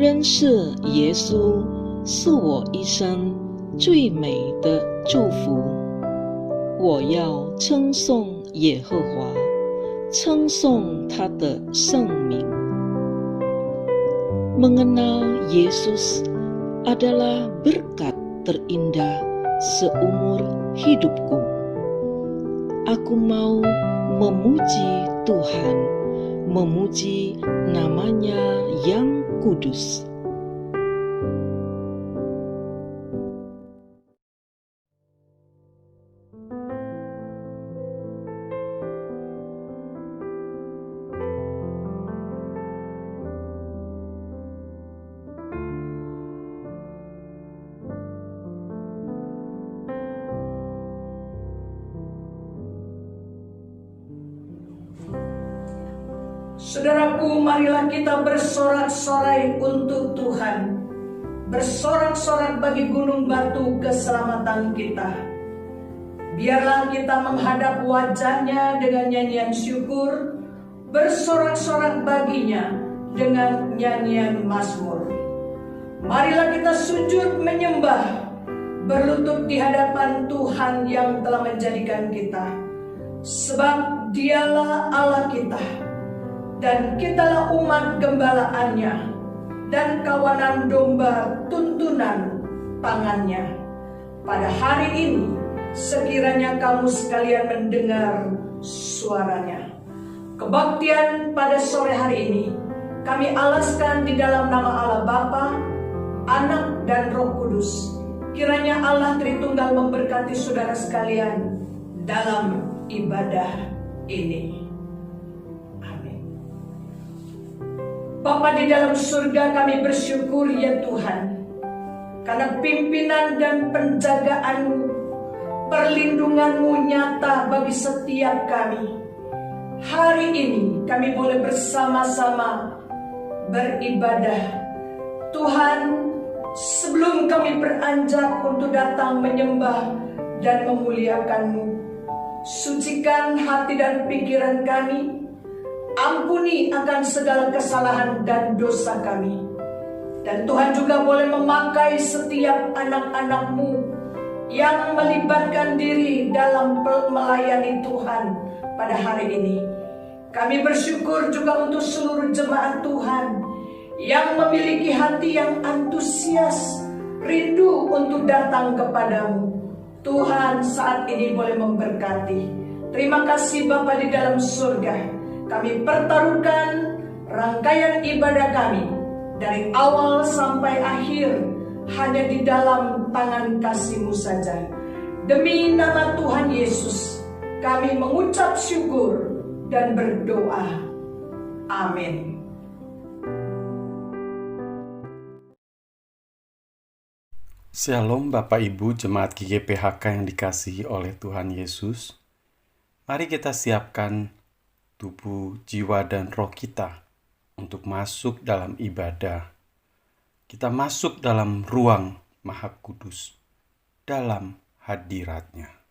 认识耶稣是我一生最美的祝福。我要称颂耶和华，称颂他的圣名。Mengenal Yesus adalah berkat terindah seumur hidupku. Aku mau memuji Tuhan, memuji namanya yang kudus. Saudaraku, marilah kita bersorak-sorai untuk Tuhan. Bersorak-sorak bagi gunung batu keselamatan kita. Biarlah kita menghadap wajah-Nya dengan nyanyian syukur, bersorak-sorak baginya dengan nyanyian mazmur. Marilah kita sujud menyembah, berlutut di hadapan Tuhan yang telah menjadikan kita. Sebab Dialah Allah kita, dan kitalah umat gembalaannya, dan kawanan domba tuntunan tangannya. Pada hari ini, sekiranya kamu sekalian mendengar suaranya. Kebaktian pada sore hari ini, kami alaskan di dalam nama Allah Bapa, Anak, dan Roh Kudus. Kiranya Allah Tritunggal memberkati saudara sekalian dalam ibadah ini. Bapa di dalam surga, kami bersyukur ya Tuhan, karena pimpinan dan penjagaan-Mu, perlindungan-Mu nyata bagi setiap kami. Hari ini kami boleh bersama-sama beribadah. Tuhan, sebelum kami beranjak untuk datang menyembah dan memuliakan-Mu, sucikan hati dan pikiran kami. Ampuni akan segala kesalahan dan dosa kami. Dan Tuhan juga boleh memakai setiap anak-anak-Mu yang melibatkan diri dalam melayani Tuhan pada hari ini. Kami bersyukur juga untuk seluruh jemaat Tuhan yang memiliki hati yang antusias, rindu untuk datang kepadamu. Tuhan saat ini boleh memberkati. Terima kasih Bapa di dalam surga. Kami pertaruhkan rangkaian ibadah kami dari awal sampai akhir hanya di dalam tangan kasih-Mu saja. Demi nama Tuhan Yesus, kami mengucap syukur dan berdoa. Amin. Shalom Bapak Ibu Jemaat GGPHK yang dikasihi oleh Tuhan Yesus. Mari kita siapkan tubuh, jiwa, dan roh kita untuk masuk dalam ibadah. Kita masuk dalam ruang Maha Kudus, dalam hadirat-Nya.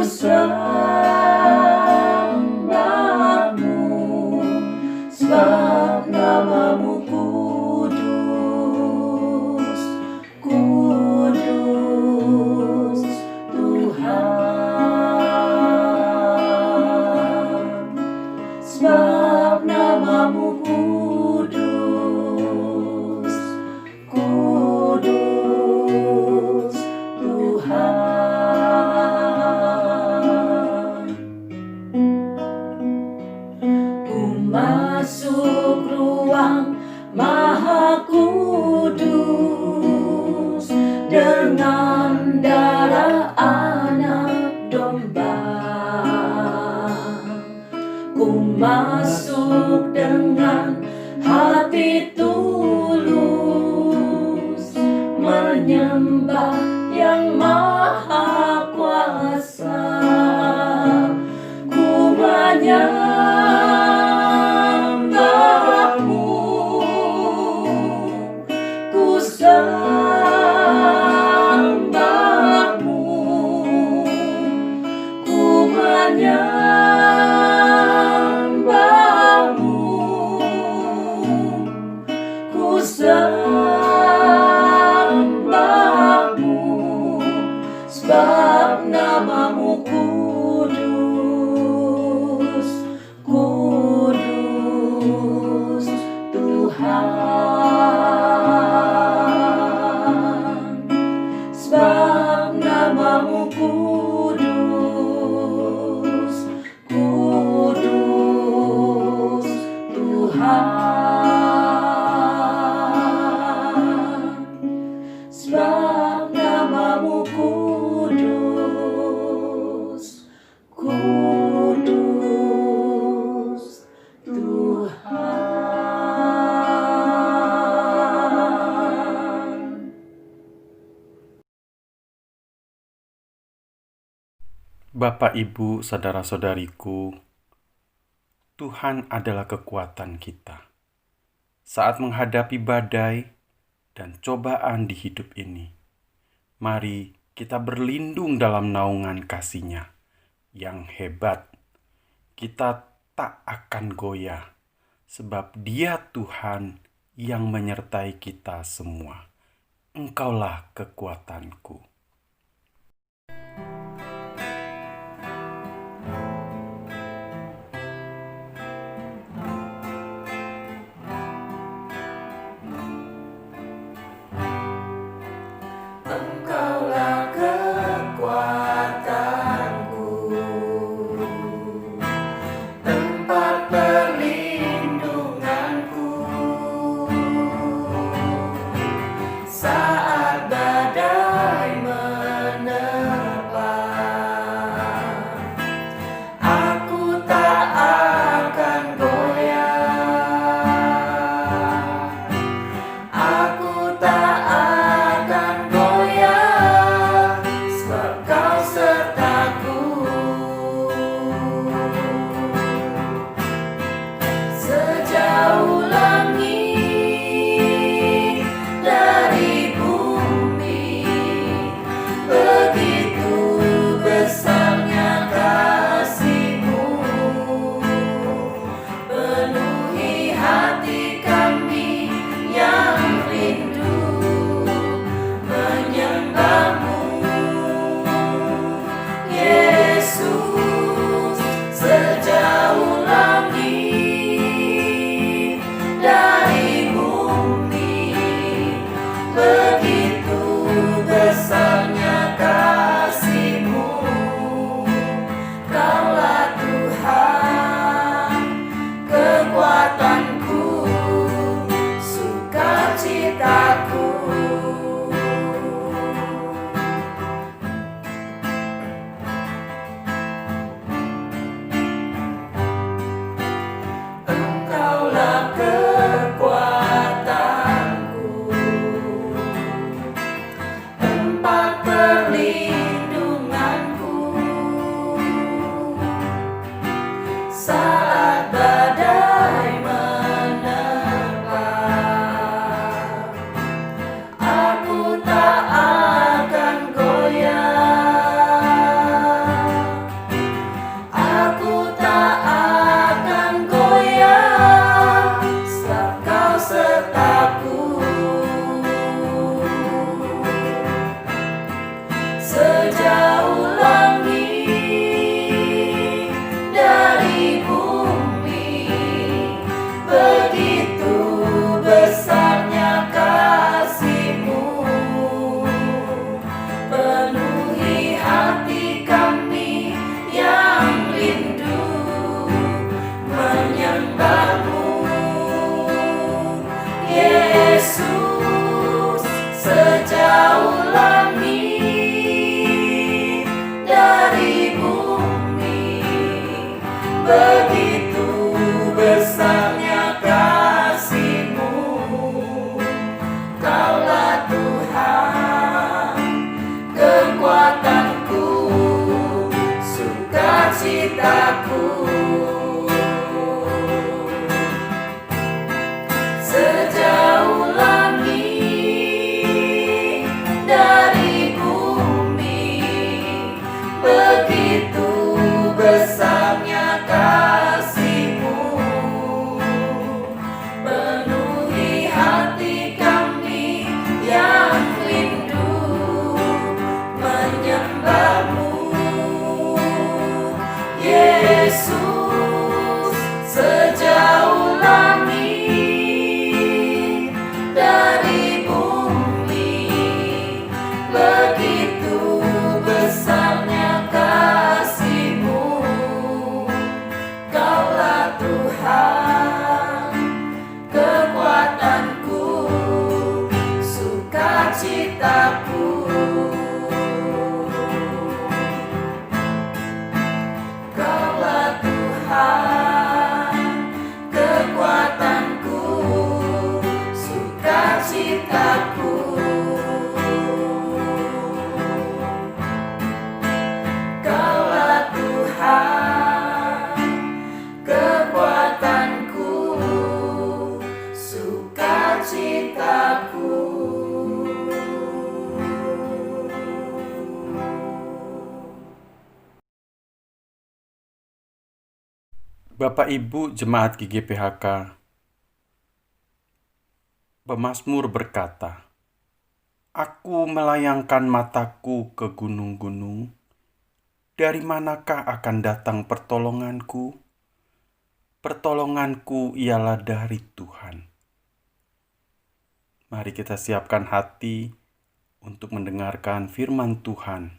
sembahmu, sebab namamu kudus, kudus Tuhan. Sebab namamu kudus, kudus Tuhan. Ku masuk ruang Maha Kudus dengan darah anak domba. Ku masuk dengan hati tulus, menyembah yang maha kuasa. Ku menyembahmu, ku sembahmu, ku menyembahmu, ku sembahmu, sebab namamu kudus, kudus Tuhan. Sebab namamu kudus, kudus Tuhan. Sebab namamu kudus, kudus Tuhan. Bapak, Ibu, saudara-saudariku, Tuhan adalah kekuatan kita saat menghadapi badai dan cobaan di hidup ini. Mari kita berlindung dalam naungan kasih-Nya yang hebat. Kita tak akan goyah, sebab Dia Tuhan yang menyertai kita semua. Engkaulah kekuatanku. Engkaulah kekuatanku, tempat perlindunganku, saat badai menerpa. Aku tak akan goyah, aku tak akan goyah, sebab Kau sertaku. Sejauh langit dari bumi, begitu besarnya kasih-Mu, penuhi hati kami yang rindu menyembah-Mu, Yesus. Sejauh langit dari bumi, begitu besarnya kasih-Mu. Kaulah Tuhan, kekuatanku, sukacitaku. Engkaulah kekuatanku, tempat perlindunganku, saat badai menerpa. Aku tak akan goyah, begitu besarnya kasih-Mu. Kaulah Tuhan, kekuatanku, sukacitaku. Sejauh langit dari bumi, begitu besarnya kasih-Mu. Penuhi hati kami yang rindu menyembah-Mu, Yesus. Sejauh langit dari bumi, begitu besarnya kasih-Mu. Kaulah Tuhan, kekuatanku, sukacitaku. Kaulah Tuhan, kekuatanku, sukacitaku. Kaulah Tuhan, kekuatanku, sukacitaku. Bapak Ibu Jemaat GGPHK, pemazmur berkata, "Aku melayangkan mataku ke gunung-gunung, dari manakah akan datang pertolonganku? Pertolonganku ialah dari Tuhan." Mari kita siapkan hati untuk mendengarkan firman Tuhan,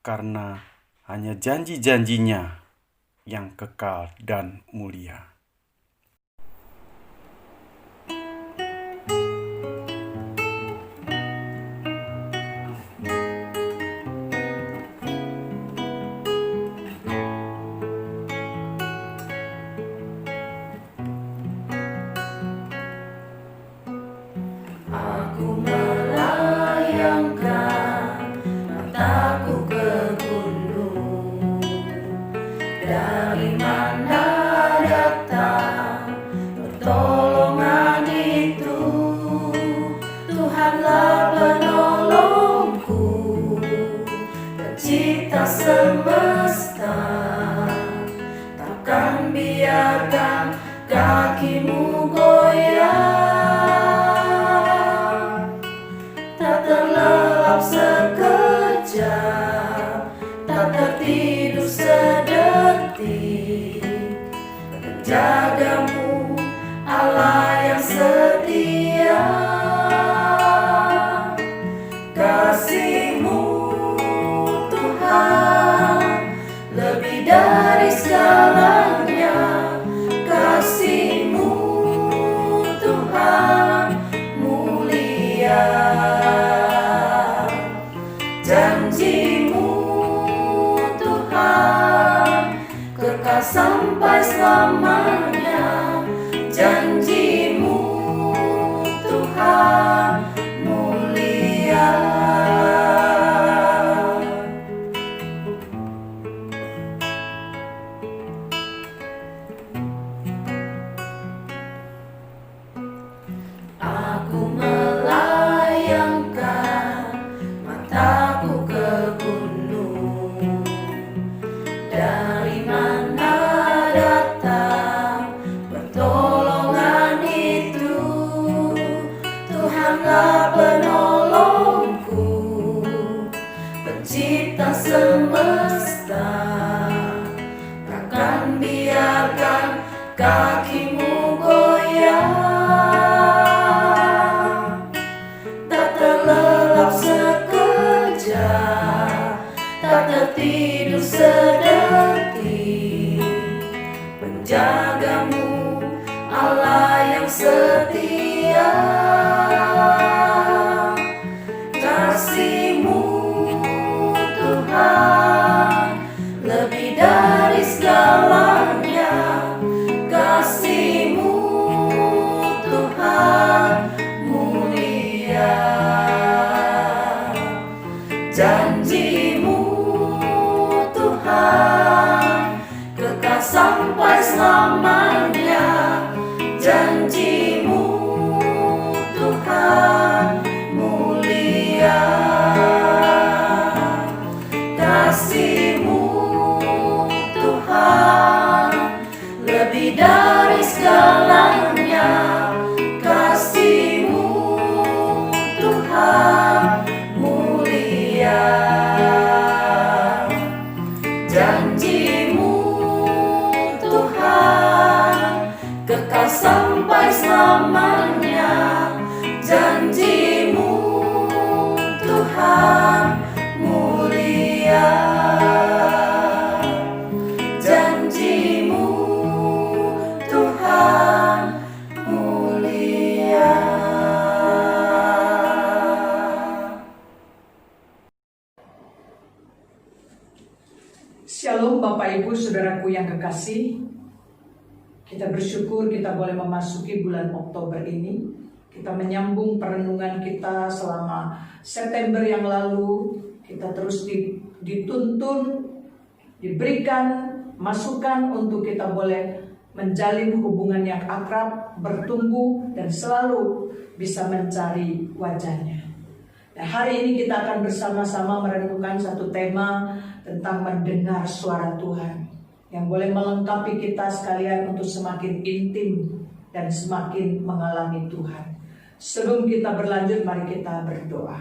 karena hanya janji-janjinya yang kekal dan mulia. Aku melayangkan mataku ke gunung, dari mana datang pertolongan itu? Tuhanlah penolongku, pencipta semesta. Takkan biarkan kaki-Mu goyah, tak terlelap sekejap, tak tertidur sedetik. Penjaga-Mu, Allah yang setia. Kasih-Mu, Tuhan, lebih dari segalanya. Kasih-Mu, Tuhan, mulia. Janji-Mu, Tuhan, kekal sampai selamanya. Janji-Mu, Tuhan, mulia. Aku melayangkan mataku ke gunung, dari mana datang pertolongan itu? Tuhanlah penolongku, pencipta semesta. Takkan biarkan kaki-Mu goyah, tak terlelap sekejap, tak tertidur sedetik. Penjaga-Mu, Allah yang setia. Kasih-Mu, Tuhan, lebih dari segalanya. janji-Mu Tuhan kekal sampai selamanya. Janji-Mu Tuhan mulia, kasih-Mu Tuhan lebih dari segalanya. Kasih-Mu Tuhan mulia, janji-Mu Tuhan kekal sampai selamanya. Janji-Mu Tuhan mulia, janji-Mu Tuhan mulia. Shalom Bapak Ibu Saudaraku yang kekasih. Kita bersyukur kita boleh memasuki bulan Oktober ini. Kita menyambung perenungan kita selama September yang lalu. Kita terus dituntun, diberikan masukan untuk kita boleh menjalin hubungan yang akrab, bertumbuh, dan selalu bisa mencari wajahnya. Nah, hari ini kita akan bersama-sama merenungkan satu tema tentang mendengar suara Tuhan yang boleh melengkapi kita sekalian untuk semakin intim dan semakin mengalami Tuhan. Sebelum kita berlanjut, mari kita berdoa.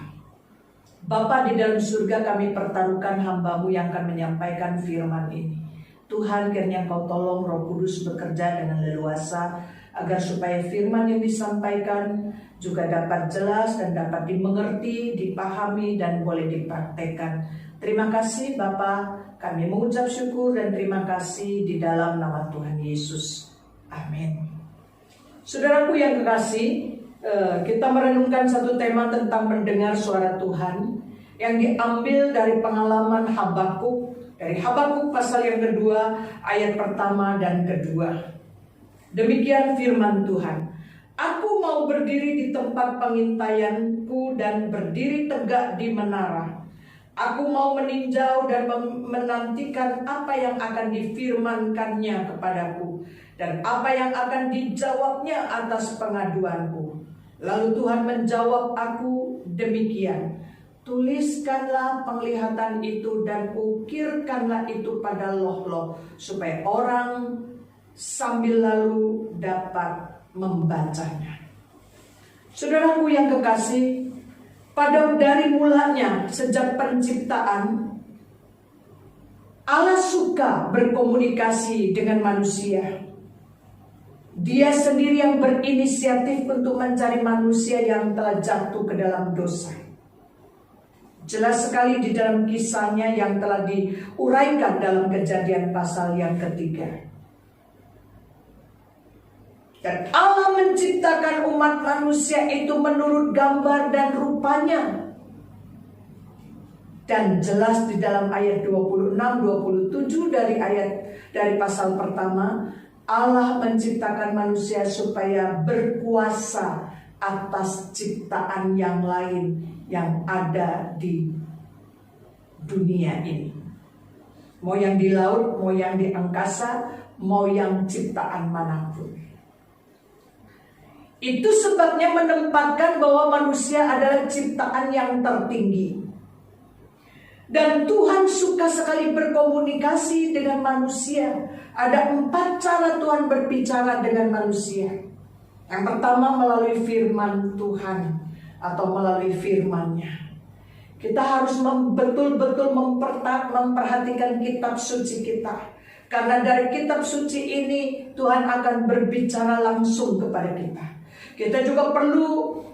Bapa di dalam surga, kami pertaruhkan hamba-Mu yang akan menyampaikan firman ini. Tuhan, kiranya Engkau tolong Roh Kudus bekerja dengan leluasa agar supaya firman yang disampaikan juga dapat jelas dan dapat dimengerti, dipahami, dan boleh dipraktekkan. Terima kasih Bapa, kami mengucap syukur dan terima kasih di dalam nama Tuhan Yesus. Amin. Saudaraku yang kekasih, kita merenungkan satu tema tentang mendengar suara Tuhan yang diambil dari pengalaman Habakuk, dari Habakuk pasal yang kedua, ayat pertama dan kedua. Demikian firman Tuhan. Aku mau berdiri di tempat pengintaianku dan berdiri tegak di menara. Aku mau meninjau dan menantikan apa yang akan difirmankannya kepadaku dan apa yang akan dijawabnya atas pengaduanku. Lalu Tuhan menjawab aku demikian. Tuliskanlah penglihatan itu dan ukirkanlah itu pada loh-loh supaya orang sambil lalu dapat membacanya. Saudaraku yang kekasih, dari mulanya sejak penciptaan, Allah suka berkomunikasi dengan manusia. Dia sendiri yang berinisiatif untuk mencari manusia yang telah jatuh ke dalam dosa. Jelas sekali di dalam kisahnya yang telah diuraikan dalam Kejadian pasal yang ketiga. Dan Allah menciptakan umat manusia itu menurut gambar dan rupanya. Dan jelas di dalam ayat 26-27 dari pasal pertama, Allah menciptakan manusia supaya berkuasa atas ciptaan yang lain yang ada di dunia ini. Mau yang di laut, mau yang di angkasa, mau yang ciptaan manapun. Itu sebabnya menempatkan bahwa manusia adalah ciptaan yang tertinggi. Dan Tuhan suka sekali berkomunikasi dengan manusia. Ada 4 cara Tuhan berbicara dengan manusia. Yang pertama melalui firman Tuhan atau melalui firman-Nya. Kita harus betul-betul memperhatikan kitab suci kita. Karena dari kitab suci ini Tuhan akan berbicara langsung kepada kita. Kita juga perlu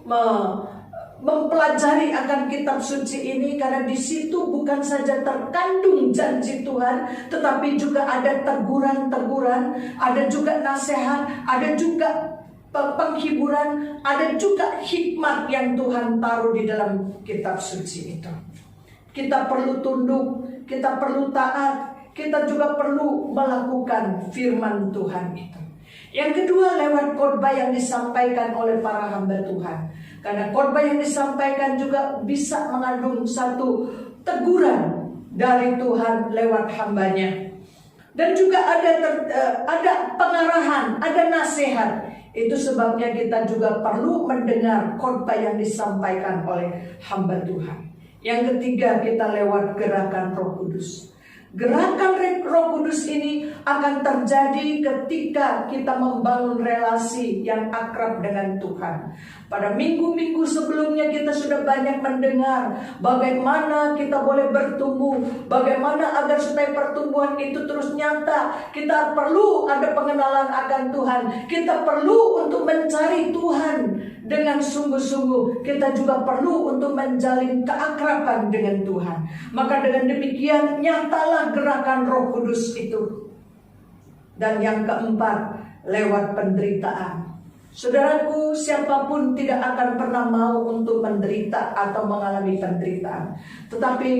mempelajari akan kitab suci ini karena di situ bukan saja terkandung janji Tuhan, tetapi juga ada teguran-teguran, ada juga nasihat, ada juga penghiburan, ada juga hikmat yang Tuhan taruh di dalam kitab suci itu. Kita perlu tunduk, kita perlu taat, kita juga perlu melakukan firman Tuhan itu. Yang kedua, lewat khotbah yang disampaikan oleh para hamba Tuhan. Karena khotbah yang disampaikan juga bisa mengandung satu teguran dari Tuhan lewat hambanya. Dan juga ada pengarahan, ada nasihat. Itu sebabnya kita juga perlu mendengar khotbah yang disampaikan oleh hamba Tuhan. Yang ketiga, kita lewat gerakan Roh Kudus. Gerakan Roh Kudus ini akan terjadi ketika kita membangun relasi yang akrab dengan Tuhan. Pada minggu-minggu sebelumnya kita sudah banyak mendengar bagaimana kita boleh bertumbuh, bagaimana agar supaya pertumbuhan itu terus nyata. Kita perlu ada pengenalan akan Tuhan. Kita perlu untuk mencari Tuhan dengan sungguh-sungguh. Kita juga perlu untuk menjalin keakraban dengan Tuhan. Maka dengan demikian nyatalah gerakan Roh Kudus itu. Dan yang keempat, lewat penderitaan. Saudaraku, siapapun tidak akan pernah mau untuk menderita atau mengalami penderitaan. Tetapi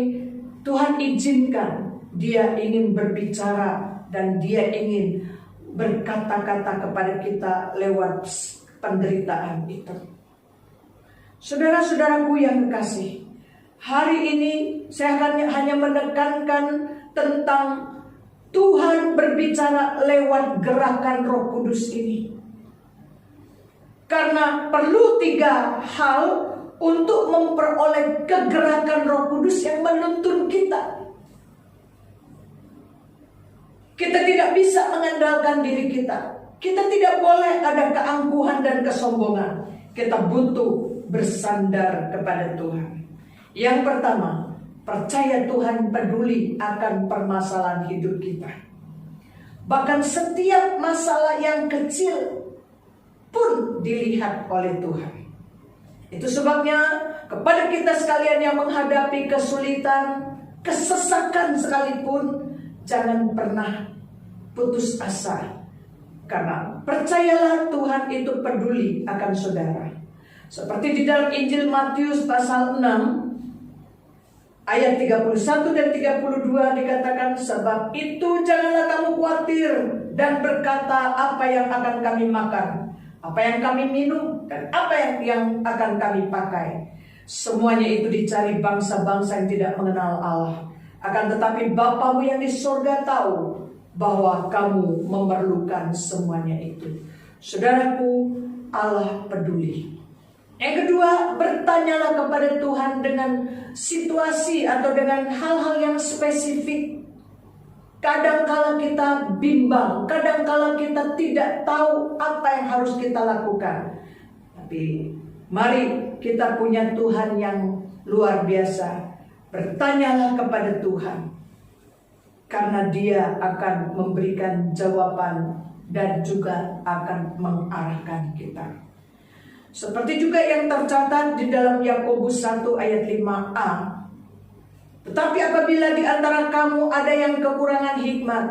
Tuhan izinkan, Dia ingin berbicara dan Dia ingin berkata-kata kepada kita lewat penderitaan itu. Saudara-saudaraku yang kekasih, hari ini saya hanya menekankan tentang Tuhan berbicara lewat gerakan Roh Kudus ini. Karena perlu 3 hal untuk memperoleh kegerakan Roh Kudus yang menuntun kita. Kita tidak bisa mengandalkan diri kita. Kita tidak boleh ada keangkuhan dan kesombongan. Kita butuh bersandar kepada Tuhan. Yang pertama, percaya Tuhan peduli akan permasalahan hidup kita. Bahkan setiap masalah yang kecil pun dilihat oleh Tuhan. Itu sebabnya kepada kita sekalian yang menghadapi kesulitan, kesesakan sekalipun, jangan pernah putus asa. Karena percayalah Tuhan itu peduli akan saudara. Seperti di dalam Injil Matius pasal 6 ayat 31 dan 32 dikatakan, sebab itu janganlah kamu khawatir dan berkata apa yang akan kami makan, apa yang kami minum, dan apa yang akan kami pakai. Semuanya itu dicari bangsa-bangsa yang tidak mengenal Allah. Akan tetapi Bapamu yang di surga tahu bahwa kamu memerlukan semuanya itu. Saudaraku, Allah peduli. Yang kedua, bertanyalah kepada Tuhan dengan situasi atau dengan hal-hal yang spesifik. Kadangkala kita bimbang, kadangkala kita tidak tahu apa yang harus kita lakukan. Tapi mari kita punya Tuhan yang luar biasa. Bertanyalah kepada Tuhan, karena Dia akan memberikan jawaban dan juga akan mengarahkan kita. Seperti juga yang tercatat di dalam Yakobus 1 ayat 5a. Tetapi apabila di antara kamu ada yang kekurangan hikmat,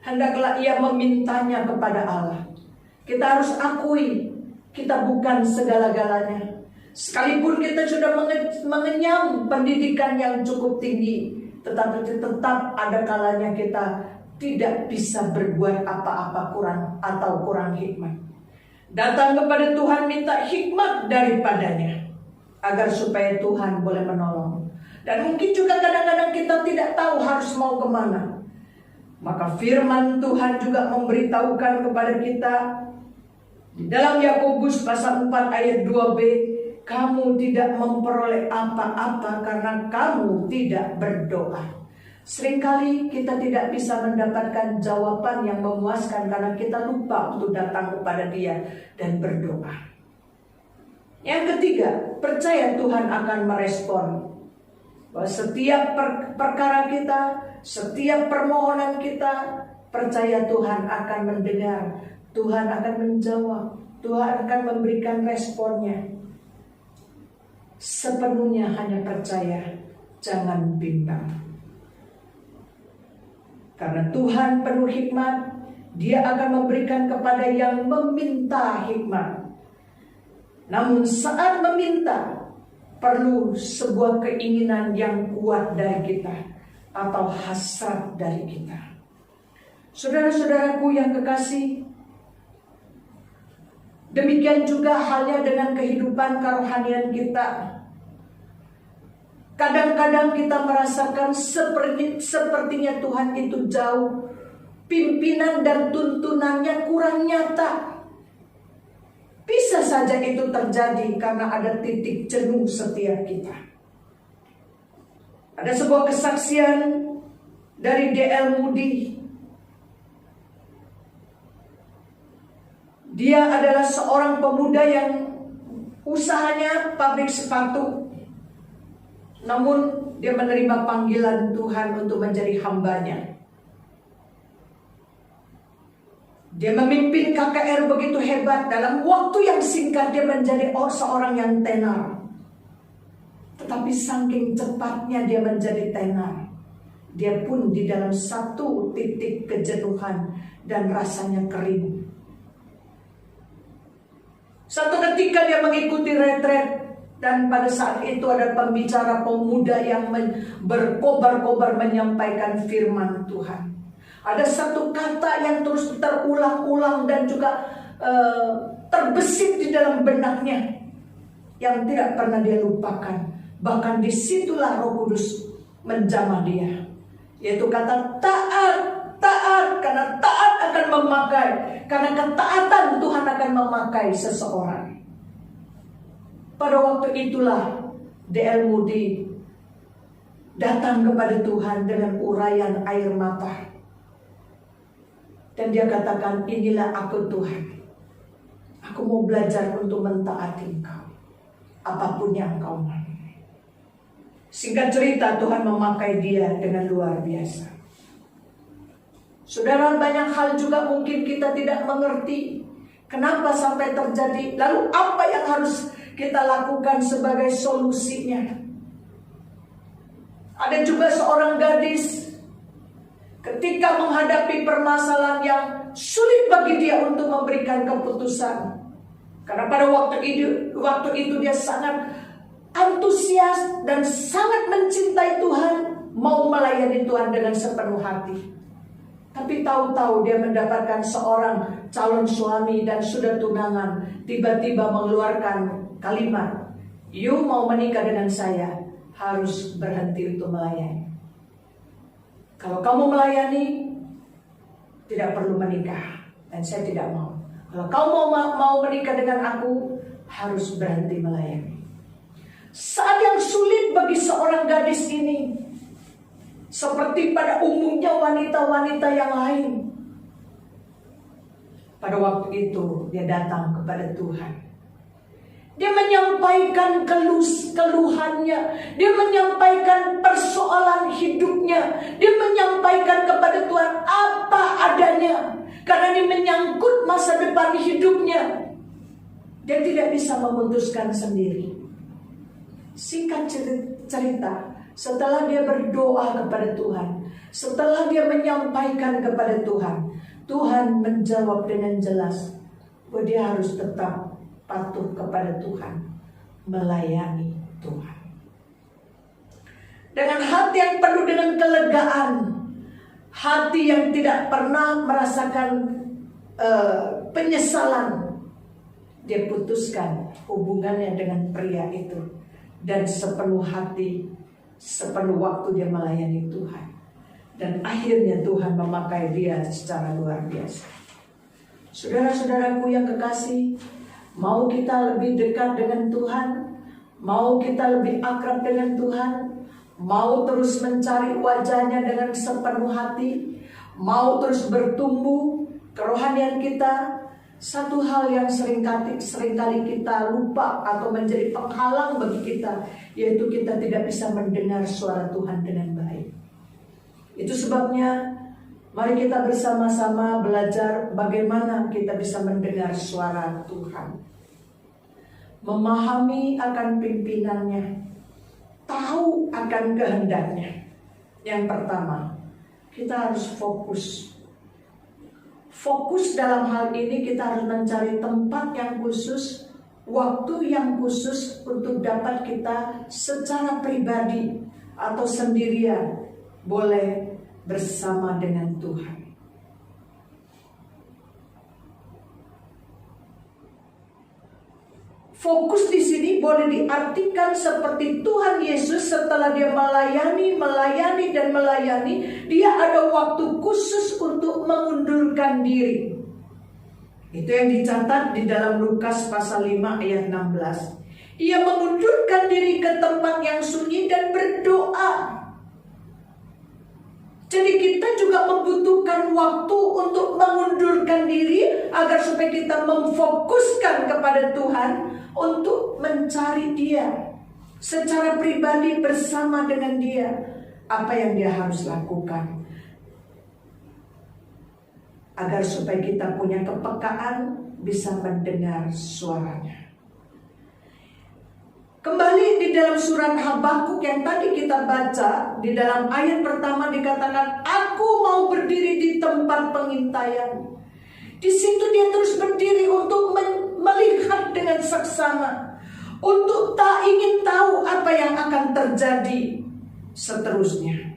hendaklah ia memintanya kepada Allah. Kita harus akui, kita bukan segala-galanya. Sekalipun kita sudah mengenyam pendidikan yang cukup tinggi, tetapi tetap ada kalanya kita tidak bisa berbuat apa-apa kurang hikmat. Datang kepada Tuhan, minta hikmat daripadanya, agar supaya Tuhan boleh menolong. Dan mungkin juga kadang-kadang kita tidak tahu harus mau kemana. Maka firman Tuhan juga memberitahukan kepada kita di dalam Yakobus pasal 4 ayat 2b, kamu tidak memperoleh apa-apa karena kamu tidak berdoa. Seringkali kita tidak bisa mendapatkan jawaban yang memuaskan karena kita lupa untuk datang kepada Dia dan berdoa. Yang ketiga, percaya Tuhan akan merespon. Bahwa setiap perkara kita, setiap permohonan kita, percaya Tuhan akan mendengar, Tuhan akan menjawab, Tuhan akan memberikan responnya. Sepenuhnya hanya percaya, jangan bimbang. Karena Tuhan penuh hikmat, Dia akan memberikan kepada yang meminta hikmat. Namun saat meminta, perlu sebuah keinginan yang kuat dari kita atau hasrat dari kita. Saudara-saudaraku yang kekasih, demikian juga halnya dengan kehidupan kerohanian kita. Kadang-kadang kita merasakan sepertinya Tuhan itu jauh. Pimpinan dan tuntunannya kurang nyata. Bisa saja itu terjadi karena ada titik jenuh setiap kita. Ada sebuah kesaksian dari D.L. Moody. Dia adalah seorang pemuda yang usahanya pabrik sepatu. Namun dia menerima panggilan Tuhan untuk menjadi hambanya. Dia memimpin KKR begitu hebat. Dalam waktu yang singkat dia menjadi seorang yang tenar. Tetapi saking cepatnya dia menjadi tenar, dia pun di dalam satu titik kejenuhan dan rasanya kering. Satu ketika dia mengikuti retret. Dan pada saat itu ada pembicara pemuda yang berkobar-kobar menyampaikan firman Tuhan. Ada satu kata yang terus terulang-ulang dan juga terbesit di dalam benaknya, yang tidak pernah dia lupakan. Bahkan disitulah Roh Kudus menjamah dia, yaitu kata taat. Taat, karena taat akan memakai. Karena ketaatan Tuhan akan memakai seseorang. Pada waktu itulah D.L. Moody datang kepada Tuhan dengan urayan air mata. Dan dia katakan, inilah aku Tuhan. Aku mau belajar untuk mentaati Engkau. Apapun yang Engkau mau. Singkat cerita, Tuhan memakai dia dengan luar biasa. Saudara, banyak hal juga mungkin kita tidak mengerti. Kenapa sampai terjadi? Lalu apa yang harus kita lakukan sebagai solusinya? Ada juga seorang gadis ketika menghadapi permasalahan yang sulit bagi dia untuk memberikan keputusan. Karena pada waktu itu dia sangat antusias dan sangat mencintai Tuhan, mau melayani Tuhan dengan sepenuh hati. Tapi tahu-tahu dia mendapatkan seorang calon suami dan sudah tunangan, tiba-tiba mengeluarkan kalimat, "You mau menikah dengan saya, harus berhenti untuk melayani. Kalau kamu melayani, tidak perlu menikah, dan saya tidak mau. Kalau kamu mau menikah dengan aku, harus berhenti melayani." Saat yang sulit bagi seorang gadis ini, seperti pada umumnya wanita-wanita yang lain, pada waktu itu dia datang kepada Tuhan. Dia menyampaikan keluhannya, dia menyampaikan persoalan hidupnya, dia menyampaikan kepada Tuhan apa adanya, karena ini menyangkut masa depan hidupnya. Dia tidak bisa memutuskan sendiri. Singkat cerita, setelah dia berdoa kepada Tuhan, setelah dia menyampaikan kepada Tuhan, Tuhan menjawab dengan jelas bahwa dia harus tetap patuh kepada Tuhan, melayani Tuhan. Dengan hati yang penuh dengan kelegaan, hati yang tidak pernah merasakan penyesalan, dia putuskan hubungannya dengan pria itu, dan sepenuh hati, sepenuh waktu dia melayani Tuhan. Dan akhirnya Tuhan memakai dia secara luar biasa. Saudara-saudaraku yang kekasih, mau kita lebih dekat dengan Tuhan, mau kita lebih akrab dengan Tuhan, mau terus mencari wajahnya dengan sepenuh hati, mau terus bertumbuh kerohanian kita, satu hal yang seringkali kita lupa atau menjadi penghalang bagi kita, yaitu kita tidak bisa mendengar suara Tuhan dengan baik. Itu sebabnya mari kita bersama-sama belajar bagaimana kita bisa mendengar suara Tuhan, memahami akan pimpinannya, tahu akan kehendaknya. Yang pertama, kita harus fokus. Fokus dalam hal ini kita harus mencari tempat yang khusus, waktu yang khusus untuk dapat kita secara pribadi atau sendirian boleh bersama dengan Tuhan. Fokus di sini boleh diartikan seperti Tuhan Yesus setelah dia melayani, dia ada waktu khusus untuk mengundurkan diri. Itu yang dicatat di dalam Lukas pasal 5 ayat 16. Ia mengundurkan diri ke tempat yang sunyi dan berdoa. Jadi kita juga membutuhkan waktu untuk mengundurkan diri agar supaya kita memfokuskan kepada Tuhan untuk mencari Dia secara pribadi bersama dengan Dia, apa yang Dia harus lakukan, agar supaya kita punya kepekaan bisa mendengar suaranya. Kembali di dalam surat Habakuk yang tadi kita baca, di dalam ayat pertama dikatakan, aku mau berdiri di tempat pengintaian. Di situ dia terus berdiri untuk melihat dengan seksama, untuk tak ingin tahu apa yang akan terjadi seterusnya.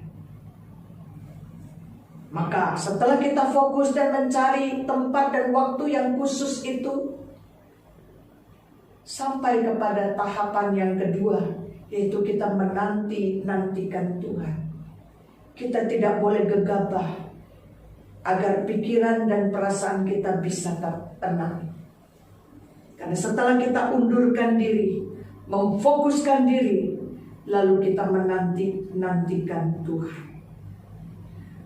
Maka setelah kita fokus dan mencari tempat dan waktu yang khusus itu, sampai kepada tahapan yang kedua, yaitu kita menanti-nantikan Tuhan. Kita tidak boleh gegabah agar pikiran dan perasaan kita bisa tenang. Karena setelah kita undurkan diri, memfokuskan diri, lalu kita menanti-nantikan Tuhan.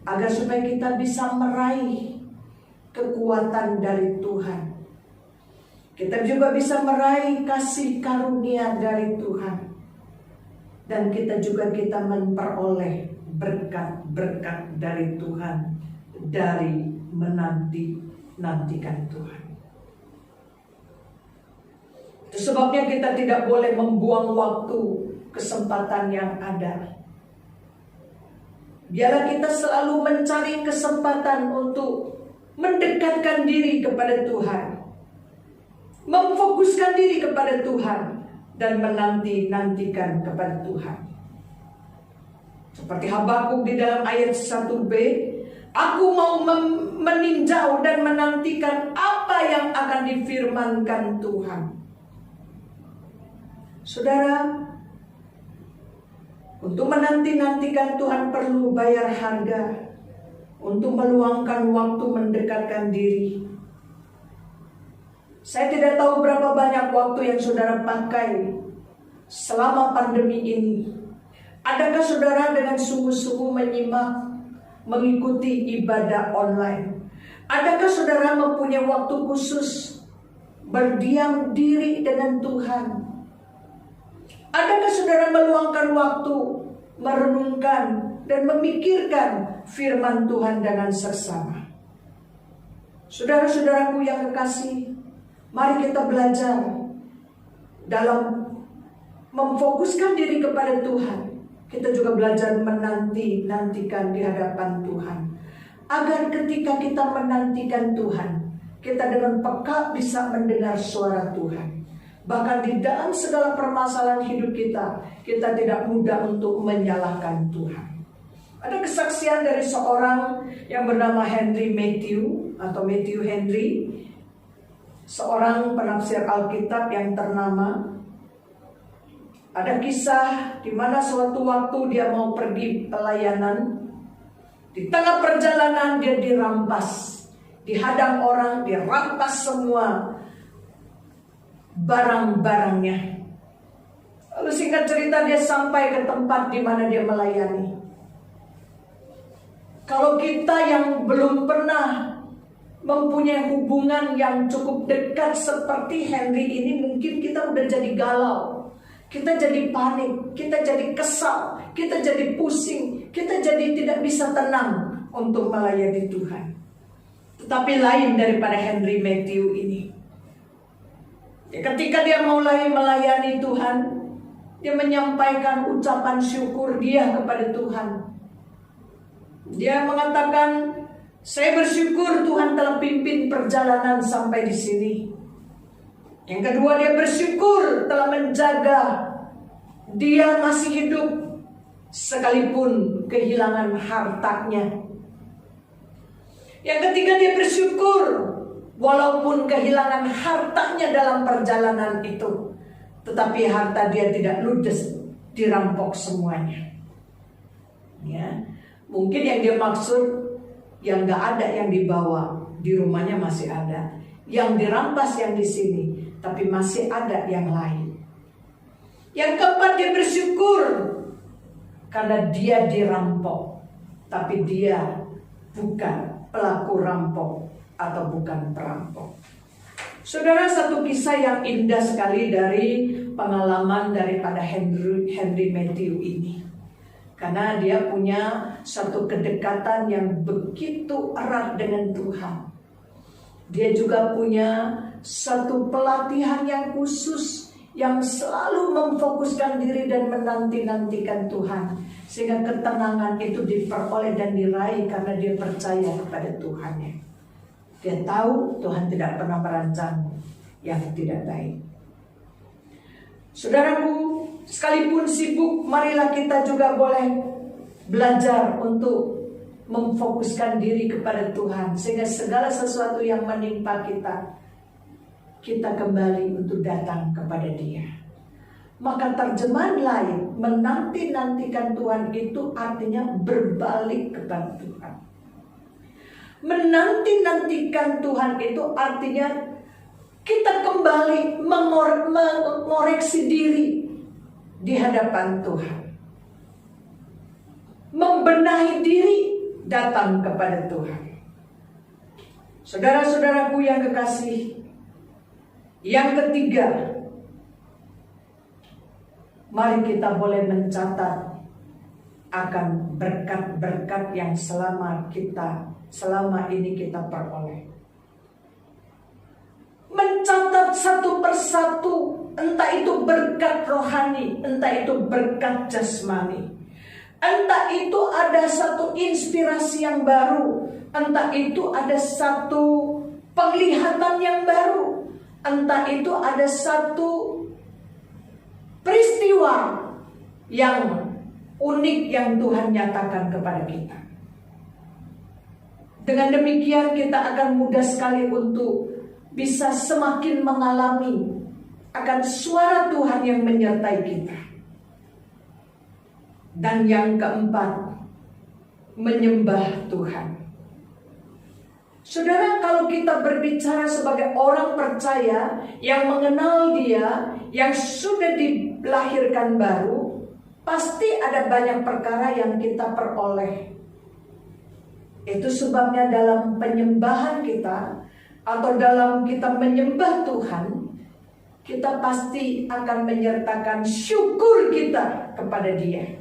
Agar supaya kita bisa meraih kekuatan dari Tuhan. Kita juga bisa meraih kasih karunia dari Tuhan. Dan kita memperoleh berkat-berkat dari Tuhan, dari menanti-nantikan Tuhan. Itu sebabnya kita tidak boleh membuang waktu, kesempatan yang ada. Biarlah kita selalu mencari kesempatan untuk mendekatkan diri kepada Tuhan, memfokuskan diri kepada Tuhan, dan menanti-nantikan kepada Tuhan. Seperti Habakuk di dalam ayat 1b, aku mau meninjau dan menantikan apa yang akan difirmankan Tuhan. Saudara, untuk menanti-nantikan Tuhan perlu bayar harga, untuk meluangkan waktu mendekatkan diri. Saya tidak tahu berapa banyak waktu yang saudara pakai selama pandemi ini. Adakah saudara dengan sungguh-sungguh menyimak, mengikuti ibadah online? Adakah saudara mempunyai waktu khusus berdiam diri dengan Tuhan? Adakah saudara meluangkan waktu merenungkan dan memikirkan firman Tuhan dengan seksama? Saudara-saudaraku yang kekasih, mari kita belajar dalam memfokuskan diri kepada Tuhan. Kita juga belajar menanti-nantikan di hadapan Tuhan. Agar ketika kita menantikan Tuhan, kita dengan peka bisa mendengar suara Tuhan. Bahkan di dalam segala permasalahan hidup kita, kita tidak mudah untuk menyalahkan Tuhan. Ada kesaksian dari seorang yang bernama Henry Matthew atau Matthew Henry, seorang penafsir Alkitab yang ternama. Ada kisah di mana suatu waktu dia mau pergi pelayanan. Di tengah perjalanan dia dirampas, dihadang orang, dirampas semua barang-barangnya. Lalu singkat cerita dia sampai ke tempat di mana dia melayani. Kalau kita yang belum pernah mempunyai hubungan yang cukup dekat seperti Henry ini, mungkin kita udah jadi galau. Kita jadi panik, kita jadi kesal, kita jadi pusing, kita jadi tidak bisa tenang untuk melayani Tuhan. Tetapi lain daripada Henry Matthew ini. Ketika dia mulai melayani Tuhan, dia menyampaikan ucapan syukur dia kepada Tuhan. Dia mengatakan, saya bersyukur Tuhan telah pimpin perjalanan sampai di sini. Yang kedua, dia bersyukur telah menjaga dia masih hidup sekalipun kehilangan hartanya. Yang ketiga, dia bersyukur Walaupun kehilangan hartanya dalam perjalanan itu, tetapi harta dia tidak ludes, dirampok semuanya. Ya, mungkin yang dia maksud yang nggak ada yang dibawa, di rumahnya masih ada. Yang dirampas yang di sini, tapi masih ada yang lain. Yang keempat, dia bersyukur karena dia dirampok, tapi dia bukan pelaku rampok atau bukan perampok. Saudara, satu kisah yang indah sekali dari pengalaman daripada Henry Matthew ini. Karena dia punya satu kedekatan yang begitu erat dengan Tuhan. Dia juga punya satu pelatihan yang khusus, yang selalu memfokuskan diri dan menanti-nantikan Tuhan. Sehingga ketenangan itu diperoleh dan diraih karena dia percaya kepada Tuhannya. Dia tahu Tuhan tidak pernah merancang yang tidak baik. Saudaraku, sekalipun sibuk, marilah kita juga boleh belajar untuk memfokuskan diri kepada Tuhan. Sehingga segala sesuatu yang menimpa kita, kita kembali untuk datang kepada Dia. Maka terjemahan lain, menanti-nantikan Tuhan itu artinya berbalik kepada Tuhan. Menanti-nantikan Tuhan itu artinya kita kembali mengoreksi diri di hadapan Tuhan. Membenahi diri, datang kepada Tuhan. Saudara-saudaraku yang kekasih, yang ketiga, mari kita boleh mencatat akan berkat-berkat yang selama ini kita peroleh. Mencatat satu persatu, entah itu berkat rohani, entah itu berkat jasmani, entah itu ada satu inspirasi yang baru, entah itu ada satu penglihatan yang baru, entah itu ada satu peristiwa yang unik yang Tuhan nyatakan kepada kita. Dengan demikian kita akan mudah sekali untuk bisa semakin mengalami akan suara Tuhan yang menyertai kita. Dan yang keempat, menyembah Tuhan. Saudara, kalau kita berbicara sebagai orang percaya yang mengenal Dia, yang sudah dilahirkan baru, pasti ada banyak perkara yang kita peroleh. Itu sebabnya dalam penyembahan kita atau dalam kita menyembah Tuhan, kita pasti akan menyertakan syukur kita kepada Dia.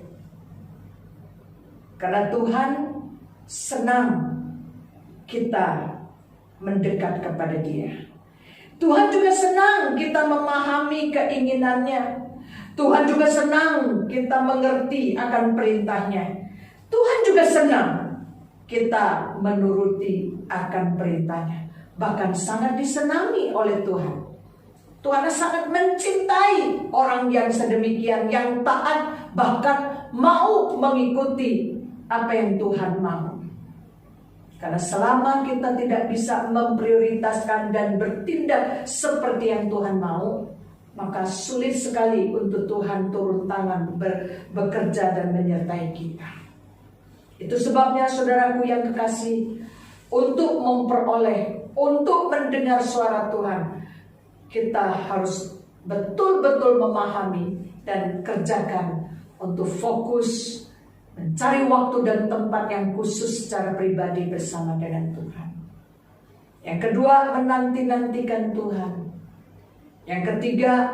Karena Tuhan senang kita mendekat kepada Dia. Tuhan juga senang kita memahami keinginannya. Tuhan juga senang kita mengerti akan perintahnya. Tuhan juga senang kita menuruti akan perintahnya. Bahkan sangat disenangi oleh Tuhan. Tuhan sangat mencintai orang yang sedemikian, yang taat, bahkan mau mengikuti apa yang Tuhan mau. Karena selama kita tidak bisa memprioritaskan dan bertindak seperti yang Tuhan mau, maka sulit sekali untuk Tuhan turun tangan bekerja dan menyertai kita. Itu sebabnya saudaraku yang kekasih, untuk memperoleh, untuk mendengar suara Tuhan, kita harus betul-betul memahami dan kerjakan untuk fokus mencari waktu dan tempat yang khusus secara pribadi bersama dengan Tuhan. Yang kedua, menanti-nantikan Tuhan. Yang ketiga,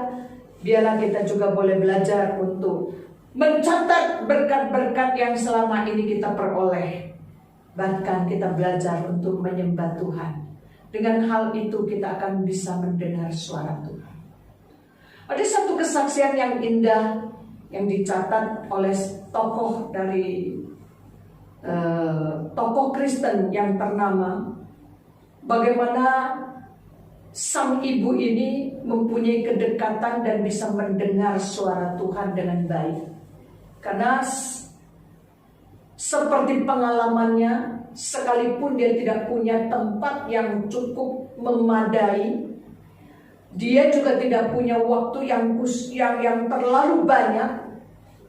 biarlah kita juga boleh belajar untuk mencatat berkat-berkat yang selama ini kita peroleh. Bahkan kita belajar untuk menyembah Tuhan. Dengan hal itu kita akan bisa mendengar suara Tuhan. Ada satu kesaksian yang indah yang dicatat oleh tokoh dari tokoh Kristen yang ternama. Bagaimana sang ibu ini mempunyai kedekatan dan bisa mendengar suara Tuhan dengan baik. Karena seperti pengalamannya, sekalipun dia tidak punya tempat yang cukup memadai, dia juga tidak punya waktu yang terlalu banyak.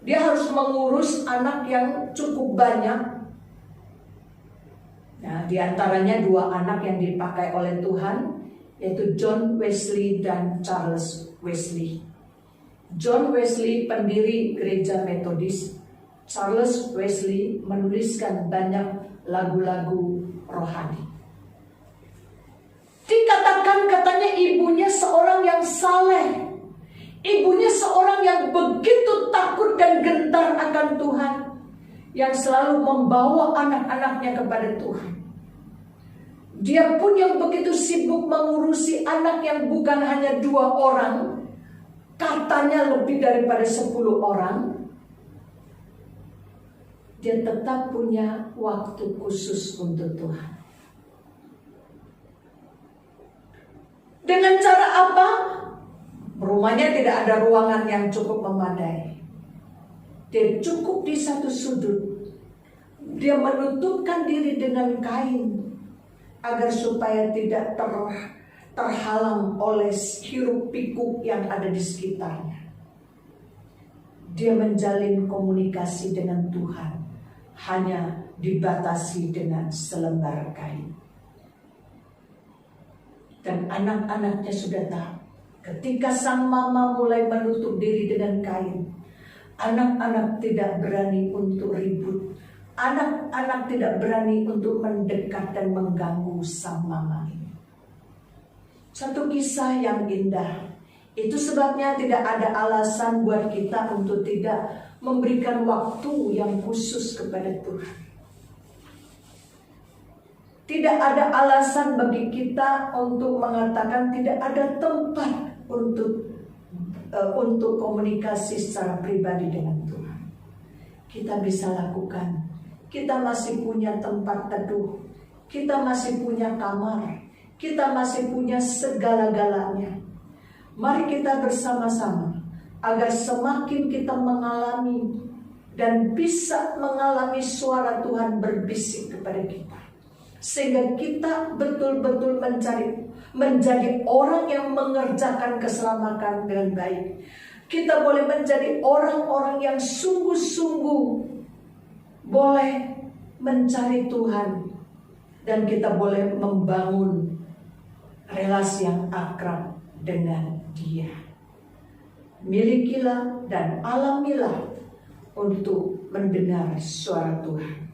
Dia harus mengurus anak yang cukup banyak. Nah, di antaranya 2 anak yang dipakai oleh Tuhan, yaitu John Wesley dan Charles Wesley. John Wesley pendiri gereja Metodis. Charles Wesley menuliskan banyak lagu-lagu rohani. Dikatakan katanya ibunya seorang yang saleh. Ibunya seorang yang begitu takut dan gentar akan Tuhan, yang selalu membawa anak-anaknya kepada Tuhan. Dia pun yang begitu sibuk mengurusi anak yang bukan hanya 2 orang, katanya lebih daripada 10 orang. Dia tetap punya waktu khusus untuk Tuhan. Dengan cara apa? Rumahnya tidak ada ruangan yang cukup memadai. Dia cukup di satu sudut. Dia menutupkan diri dengan kain agar supaya tidak terhalang oleh hiruk pikuk yang ada di sekitarnya. Dia menjalin komunikasi dengan Tuhan hanya dibatasi dengan selembar kain. Dan anak-anaknya sudah tahu, ketika sang mama mulai menutup diri dengan kain, anak-anak tidak berani untuk ribut. Anak-anak tidak berani untuk mendekat dan mengganggu sang mama ini. Satu kisah yang indah. Itu sebabnya tidak ada alasan buat kita untuk tidak memberikan waktu yang khusus kepada Tuhan. Tidak ada alasan bagi kita untuk mengatakan tidak ada tempat untuk komunikasi secara pribadi dengan Tuhan. Kita bisa lakukan. Kita masih punya tempat teduh. Kita masih punya kamar. Kita masih punya segala-galanya. Mari kita bersama-sama agar semakin kita mengalami dan bisa mengalami suara Tuhan berbisik kepada kita, sehingga kita betul-betul menjadi orang yang mengerjakan keselamatan dengan baik. Kita boleh menjadi orang-orang yang sungguh-sungguh boleh mencari Tuhan, dan kita boleh membangun relasi yang akrab dengan Dia. Milikilah dan alamilah untuk mendengar suara Tuhan.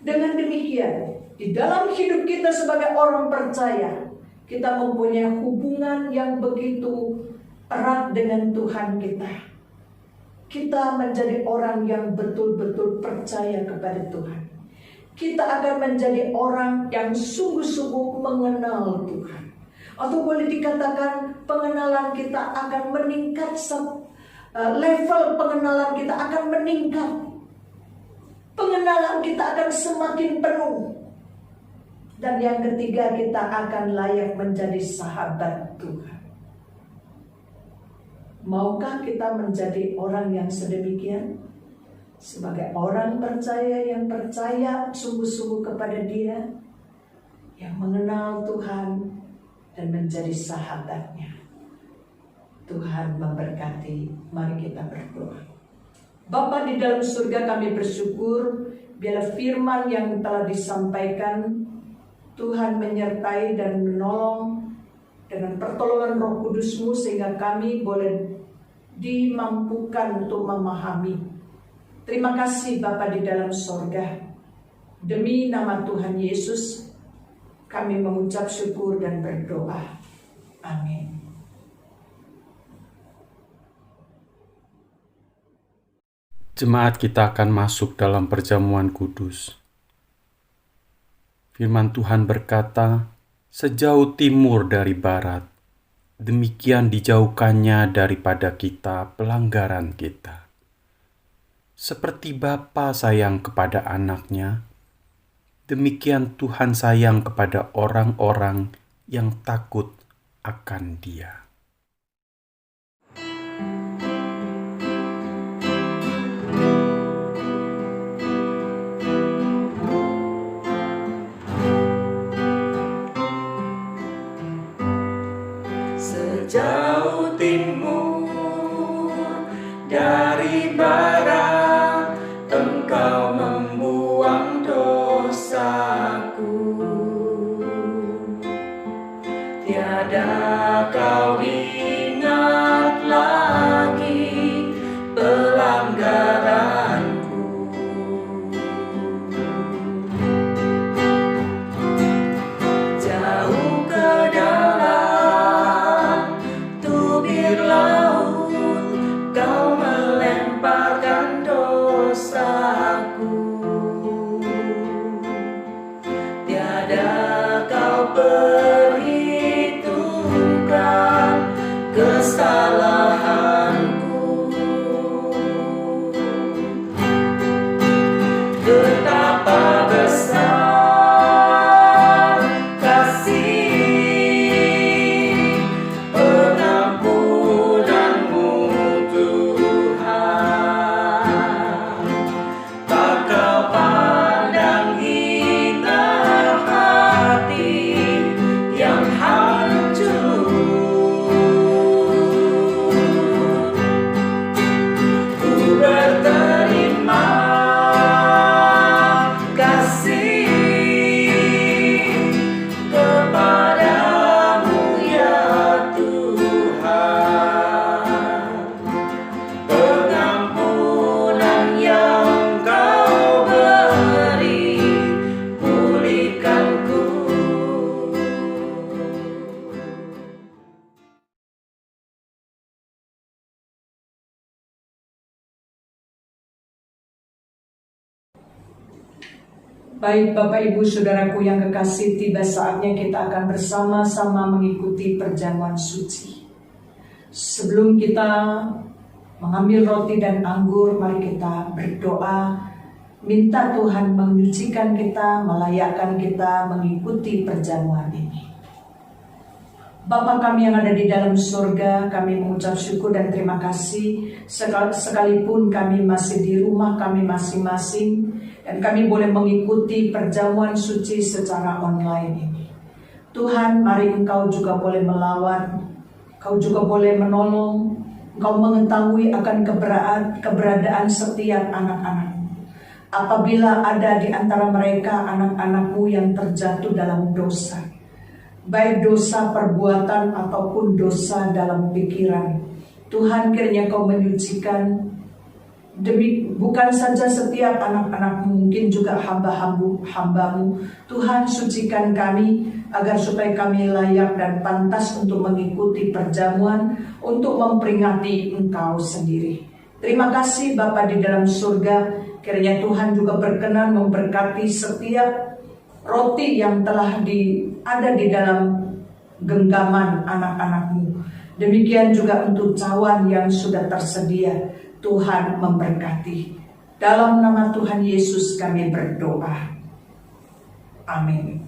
Dengan demikian, di dalam hidup kita sebagai orang percaya, kita mempunyai hubungan yang begitu erat dengan Tuhan kita. Kita menjadi orang yang betul-betul percaya kepada Tuhan. Kita akan menjadi orang yang sungguh-sungguh mengenal Tuhan. Atau boleh dikatakan pengenalan kita akan meningkat, level pengenalan kita akan meningkat. Pengenalan kita akan semakin penuh. Dan yang ketiga, kita akan layak menjadi sahabat Tuhan. Maukah kita menjadi orang yang sedemikian? Sebagai orang percaya yang percaya sungguh-sungguh kepada Dia, yang mengenal Tuhan dan menjadi sahabatnya. Tuhan memberkati. Mari kita berdoa. Bapa di dalam surga, kami bersyukur biarlah firman yang telah disampaikan Tuhan menyertai dan menolong dengan pertolongan Roh Kudus-Mu, sehingga kami boleh dimampukan untuk memahami. Terima kasih Bapa di dalam sorga. Demi nama Tuhan Yesus, kami mengucap syukur dan berdoa. Amin. Jemaat, kita akan masuk dalam perjamuan kudus. Firman Tuhan berkata, sejauh timur dari barat, demikian dijauhkannya daripada kita pelanggaran kita. Seperti Bapa sayang kepada anaknya, demikian Tuhan sayang kepada orang-orang yang takut akan Dia. Baik Bapak Ibu Saudaraku yang kekasih, tiba saatnya kita akan bersama-sama mengikuti perjamuan suci. Sebelum kita mengambil roti dan anggur, mari kita berdoa, minta Tuhan menyucikan kita, melayakkan kita mengikuti perjamuan ini. Bapa kami yang ada di dalam surga, kami mengucap syukur dan terima kasih sekalipun kami masih di rumah kami masing-masing dan kami boleh mengikuti perjamuan suci secara online ini. Tuhan, mari Engkau juga boleh melawat, Engkau juga boleh menolong, Engkau mengetahui akan keberadaan setiap anak-anak-Mu. Apabila ada di antara mereka anak-anak-Mu yang terjatuh dalam dosa, baik dosa perbuatan ataupun dosa dalam pikiran, Tuhan kiranya Kau menyucikan bukan saja setiap anak-anak-Mu, mungkin juga hamba-Mu. Tuhan, sucikan kami agar supaya kami layak dan pantas untuk mengikuti perjamuan, untuk memperingati Engkau sendiri. Terima kasih Bapa di dalam surga, kiranya Tuhan juga berkenan memberkati setiap roti yang telah ada di dalam genggaman anak-anak-Mu. Demikian juga untuk cawan yang sudah tersedia. Tuhan memberkati. Dalam nama Tuhan Yesus kami berdoa. Amin.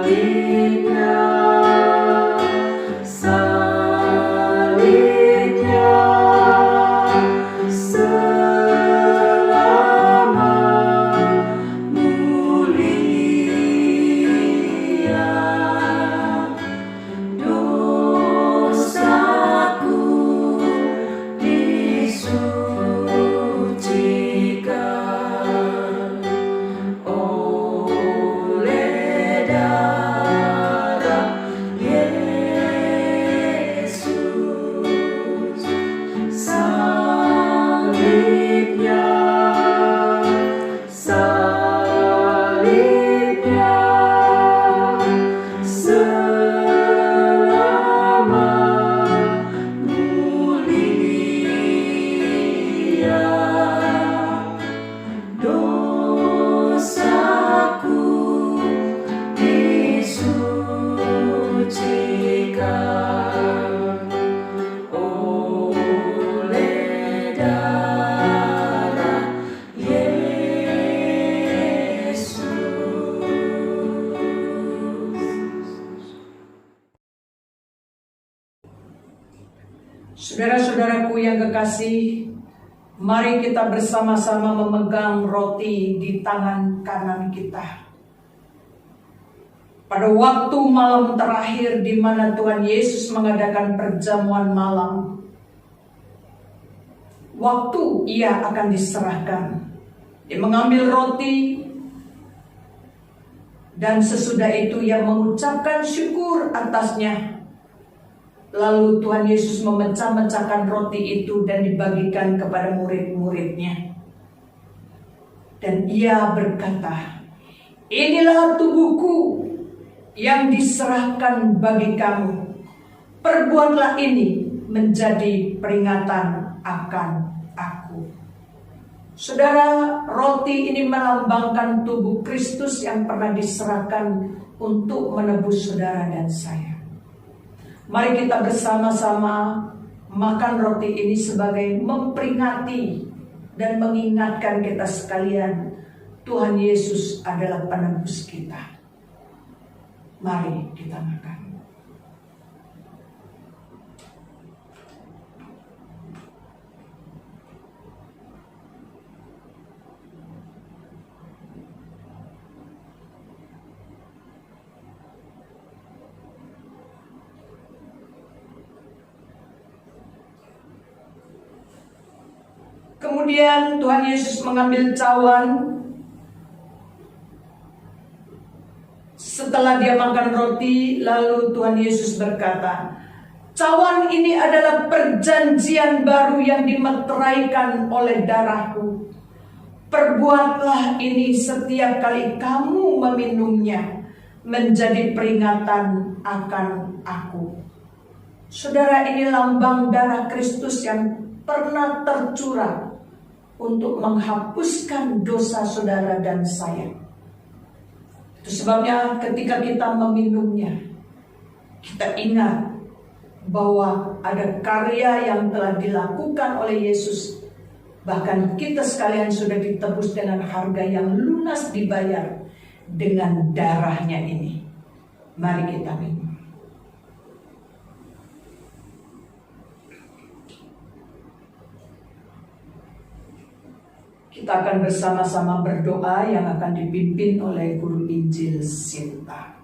Salibnya Saudara-saudaraku yang kekasih, mari kita bersama-sama memegang roti di tangan kanan kita. Pada waktu malam terakhir di mana Tuhan Yesus mengadakan perjamuan malam, waktu ia akan diserahkan, dia mengambil roti, dan sesudah itu ia mengucapkan syukur atasnya. Lalu Tuhan Yesus memecah-mecahkan roti itu dan dibagikan kepada murid-muridnya. Dan ia berkata, "Inilah tubuhku yang diserahkan bagi kamu. Perbuatlah ini menjadi peringatan akan aku." Saudara, roti ini melambangkan tubuh Kristus yang pernah diserahkan untuk menebus saudara dan saya. Mari kita bersama-sama makan roti ini sebagai memperingati dan mengingatkan kita sekalian, Tuhan Yesus adalah penebus kita. Mari kita makan. Kemudian Tuhan Yesus mengambil cawan. Setelah dia makan roti, lalu Tuhan Yesus berkata, "Cawan ini adalah perjanjian baru yang dimeteraikan oleh darahku. Perbuatlah ini setiap kali kamu meminumnya, menjadi peringatan akan aku." Saudara, ini lambang darah Kristus yang pernah tercurah untuk menghapuskan dosa saudara dan saya. Itu sebabnya ketika kita meminumnya, kita ingat bahwa ada karya yang telah dilakukan oleh Yesus. Bahkan kita sekalian sudah ditebus dengan harga yang lunas dibayar dengan darahnya ini. Mari kita minum. Kita akan bersama-sama berdoa yang akan dipimpin oleh Guru Injil Sinta.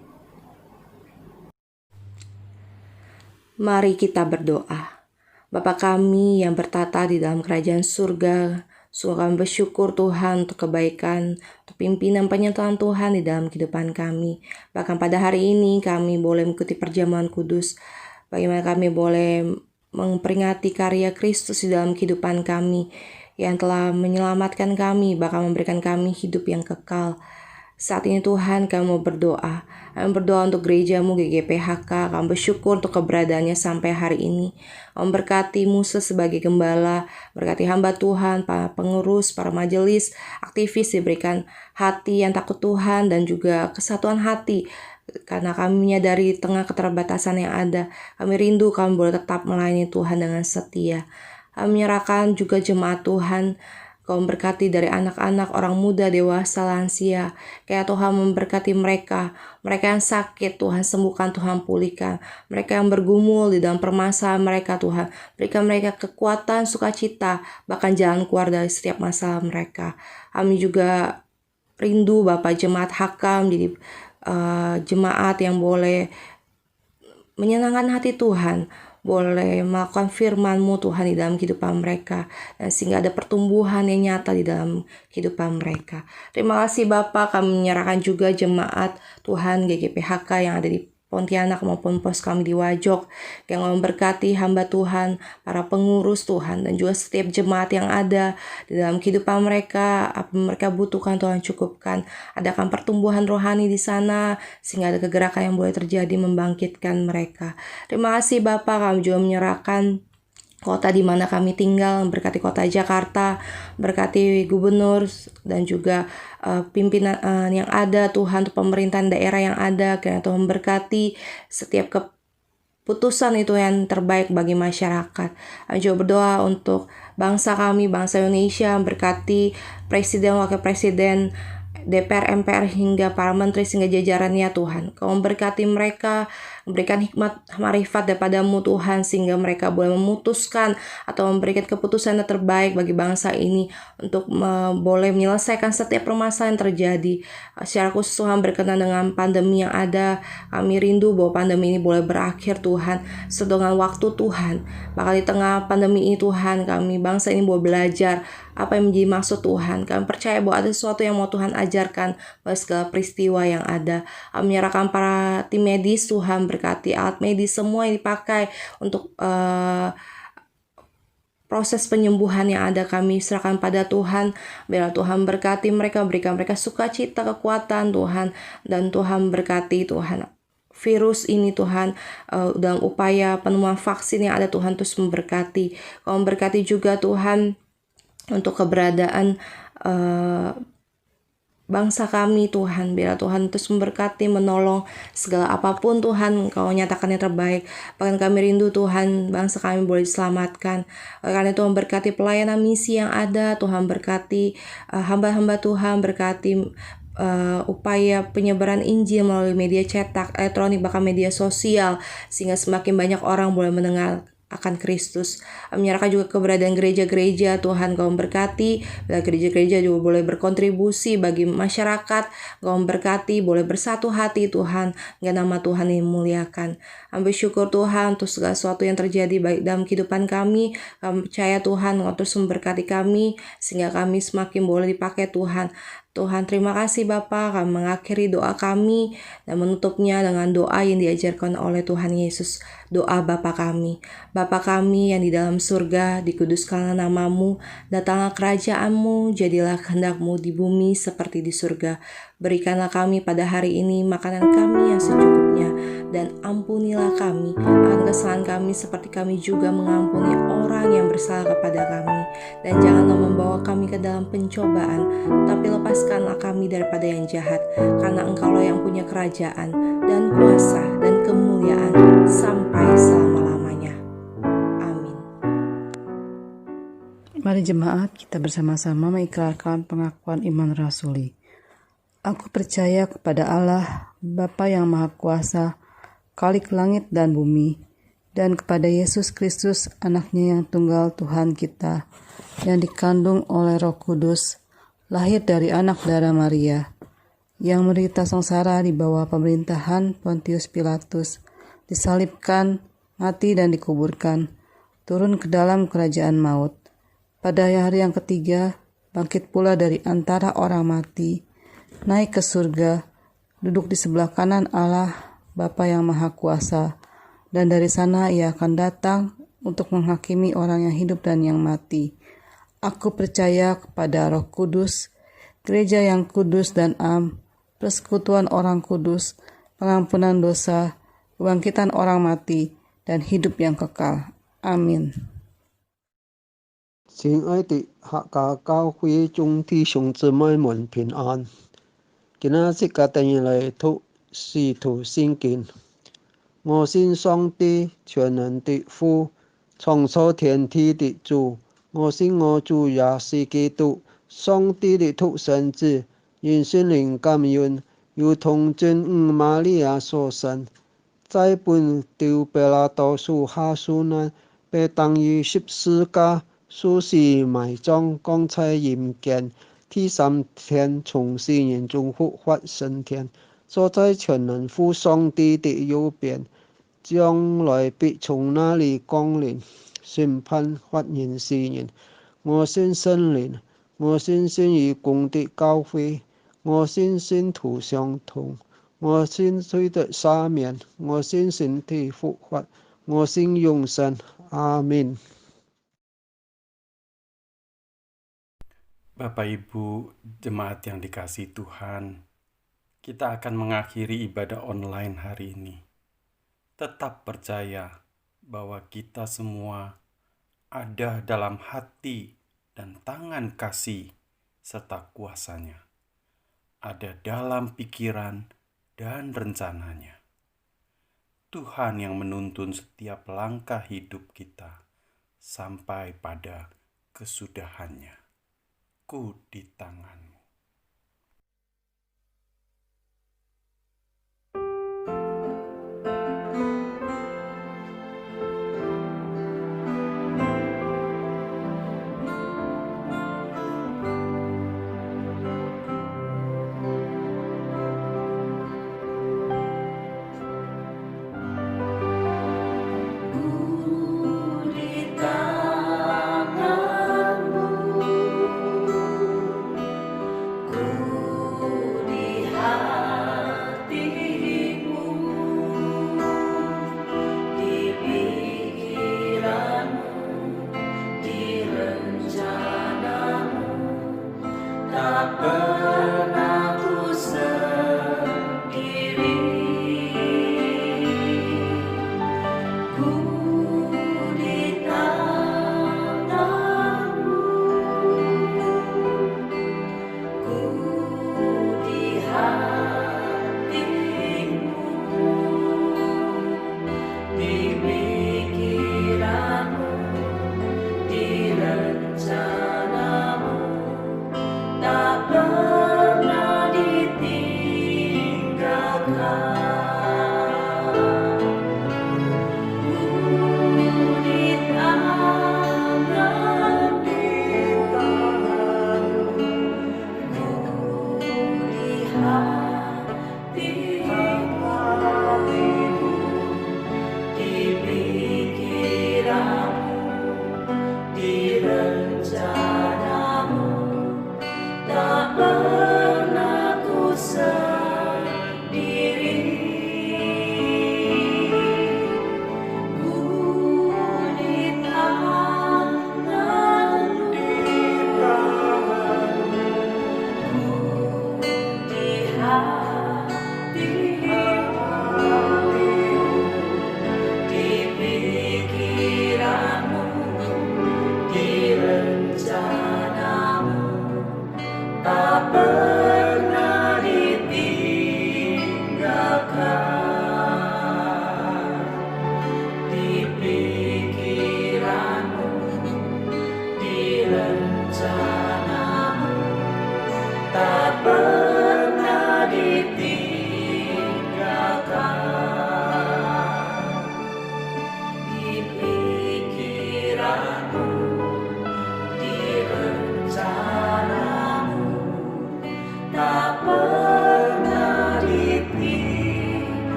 Mari kita berdoa. Bapa kami yang bertata di dalam kerajaan surga, sungguh kami bersyukur Tuhan untuk kebaikan, untuk pimpinan penyertaan Tuhan di dalam kehidupan kami. Bahkan pada hari ini kami boleh mengikuti perjamuan kudus. Bagaimana kami boleh memperingati karya Kristus di dalam kehidupan kami, yang telah menyelamatkan kami, bahkan memberikan kami hidup yang kekal. Saat ini Tuhan, kami mau berdoa. Kami berdoa untuk gerejamu GGPHK. Kami bersyukur untuk keberadaannya sampai hari ini. Kami berkati Musa sebagai gembala, berkati hamba Tuhan, para pengurus, para majelis, aktivis, diberikan hati yang takut Tuhan dan juga kesatuan hati. Karena kami menyadari tengah keterbatasan yang ada, kami rindu kami boleh tetap melayani Tuhan dengan setia. Kami menyerahkan juga jemaat Tuhan. Kau memberkati dari anak-anak, orang muda, dewasa, lansia. Kayak Tuhan memberkati mereka yang sakit, Tuhan sembuhkan, Tuhan pulihkan. Mereka yang bergumul di dalam permasalahan mereka, Tuhan berikan mereka kekuatan, sukacita, bahkan jalan keluar dari setiap masalah mereka. Kami juga rindu Bapak jemaat HK menjadi jemaat yang boleh menyenangkan hati Tuhan, boleh melakukan firman-Mu Tuhan di dalam kehidupan mereka, dan sehingga ada pertumbuhan yang nyata di dalam kehidupan mereka. Terima kasih Bapak, kami menyerahkan juga jemaat Tuhan GGPHK yang ada di Pontianak maupun pos kami di Wajok, yang memberkati hamba Tuhan, para pengurus Tuhan, dan juga setiap jemaat yang ada di dalam kehidupan mereka. Apa mereka butuhkan Tuhan cukupkan. Adakan pertumbuhan rohani di sana, sehingga ada kegerakan yang boleh terjadi membangkitkan mereka. Terima kasih Bapak, kami juga menyerahkan kota di mana kami tinggal, berkati kota Jakarta, berkati gubernur dan juga pimpinan yang ada Tuhan, untuk pemerintahan daerah yang ada, kiranya Tuhan berkati setiap keputusan itu yang terbaik bagi masyarakat. Kami juga berdoa untuk bangsa kami, bangsa Indonesia, berkati presiden, wakil presiden DPR, MPR, hingga para menteri, sehingga jajarannya Tuhan. Kau memberkati mereka, memberikan hikmat marifat daripadamu Tuhan, sehingga mereka boleh memutuskan atau memberikan keputusan yang terbaik bagi bangsa ini untuk boleh menyelesaikan setiap permasalahan yang terjadi. Secara khusus Tuhan, berkenan dengan pandemi yang ada, kami rindu bahwa pandemi ini boleh berakhir Tuhan, sesuai dengan waktu Tuhan. Maka di tengah pandemi ini Tuhan, kami bangsa ini boleh belajar apa yang menjadi maksud Tuhan. Kami percaya bahwa ada sesuatu yang mau Tuhan ajarkan pada segala peristiwa yang ada. Kami menyerahkan para tim medis Tuhan, berkati alat medis semua yang dipakai untuk proses penyembuhan yang ada. Kami serahkan pada Tuhan. Biarlah Tuhan berkati mereka, berikan mereka sukacita, kekuatan Tuhan, dan Tuhan berkati Tuhan virus ini Tuhan, dalam upaya penemuan vaksin yang ada Tuhan, terus memberkati. Kau memberkati juga Tuhan untuk keberadaan bangsa kami Tuhan. Biarlah Tuhan terus memberkati, menolong segala apapun Tuhan, Kau nyatakan yang terbaik. Bahkan kami rindu Tuhan, bangsa kami boleh diselamatkan. Karena Tuhan berkati pelayanan misi yang ada, Tuhan berkati hamba-hamba Tuhan, berkati upaya penyebaran Injil melalui media cetak, elektronik, bahkan media sosial, sehingga semakin banyak orang boleh mendengar akan Kristus. Menyerahkan juga keberadaan gereja-gereja Tuhan, Kau memberkati. Bila gereja-gereja juga boleh berkontribusi bagi masyarakat, Kau memberkati, boleh bersatu hati Tuhan, hingga nama Tuhan dimuliakan. Kami bersyukur Tuhan untuk segala sesuatu yang terjadi baik dalam kehidupan kami. Kami percaya Tuhan Kau terus memberkati kami, sehingga kami semakin boleh dipakai Tuhan. Tuhan, terima kasih Bapa. Kami mengakhiri doa kami dan menutupnya dengan doa yang diajarkan oleh Tuhan Yesus. Doa Bapa kami. Bapa kami yang di dalam surga, dikuduskanlah namamu, datanglah kerajaan-Mu, jadilah kehendak-Mu di bumi seperti di surga. Berikanlah kami pada hari ini makanan kami yang secukupnya, dan ampunilah kami akan kesalahan kami seperti kami juga mengampuni orang yang bersalah kepada kami. Dan janganlah membawa kami ke dalam pencobaan, tapi lepaskanlah kami daripada yang jahat, karena Engkaulah yang punya kerajaan dan kuasa dan kemuliaan sampai selama-lamanya. Amin. Mari jemaat, kita bersama-sama mengikrarkan pengakuan iman rasuli. Aku percaya kepada Allah, Bapa yang Maha Kuasa, Khalik langit dan bumi, dan kepada Yesus Kristus, anaknya yang tunggal Tuhan kita, yang dikandung oleh Roh Kudus, lahir dari anak darah Maria, yang menderita sengsara di bawah pemerintahan Pontius Pilatus, disalibkan, mati dan dikuburkan, turun ke dalam kerajaan maut. Pada hari yang ketiga, bangkit pula dari antara orang mati, naik ke surga, duduk di sebelah kanan Allah, Bapa yang Maha Kuasa, dan dari sana Ia akan datang untuk menghakimi orang yang hidup dan yang mati. Aku percaya kepada Roh Kudus, gereja yang kudus dan persekutuan orang kudus, pengampunan dosa, kebangkitan orang mati, dan hidup yang kekal. Amin. 亲爱的客家教會眾弟兄姊妹們平安。今仔日家等於嚟讀使徒聖經。我信上帝全能的父，創造天地的主。我信我主也是基督，上帝的獨生子，因聖靈感孕，由童真母瑪利亞所生，在本丟彼拉多手下受難，被當於十字架，受死埋葬，降在陰間，第三天從死人中復活升天，坐在全能父上帝的右邊，將來必從那裡降臨，審判活人死人。我信聖靈，我信信義公的教會，我信信徒相通，我信罪的赦免，我信身體復活，我信永生。阿min. Bapak Ibu jemaat yang dikasihi Tuhan, kita akan mengakhiri ibadah online hari ini. Tetap percaya bahwa kita semua ada dalam hati dan tangan kasih serta kuasanya. Ada dalam pikiran dan rencananya. Tuhan yang menuntun setiap langkah hidup kita sampai pada kesudahannya. Ku di tanganmu.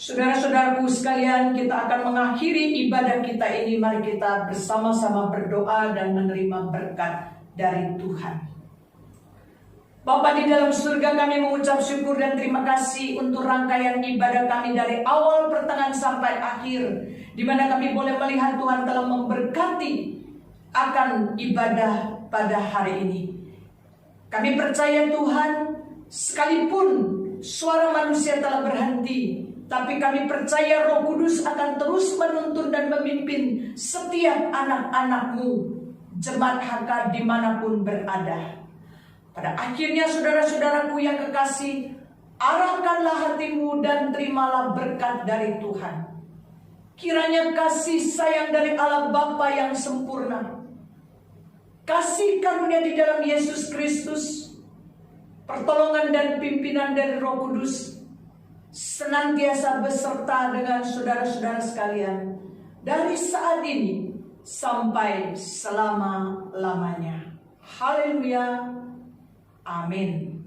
Saudara-saudaraku sekalian, kita akan mengakhiri ibadah kita ini. Mari kita bersama-sama berdoa dan menerima berkat dari Tuhan. Bapa di dalam surga, kami mengucap syukur dan terima kasih untuk rangkaian ibadah kami dari awal pertengahan sampai akhir, di mana kami boleh melihat Tuhan telah memberkati akan ibadah pada hari ini. Kami percaya Tuhan, sekalipun suara manusia telah berhenti, tapi kami percaya Roh Kudus akan terus menuntun dan memimpin setiap anak-anak-Mu, jemaat HK dimanapun berada. Pada akhirnya saudara-saudaraku yang kekasih, arahkanlah hatimu dan terimalah berkat dari Tuhan. Kiranya kasih sayang dari Allah Bapa yang sempurna, kasih karunia di dalam Yesus Kristus, pertolongan dan pimpinan dari Roh Kudus senantiasa beserta dengan saudara-saudara sekalian dari saat ini sampai selama-lamanya. Haleluya. Amin.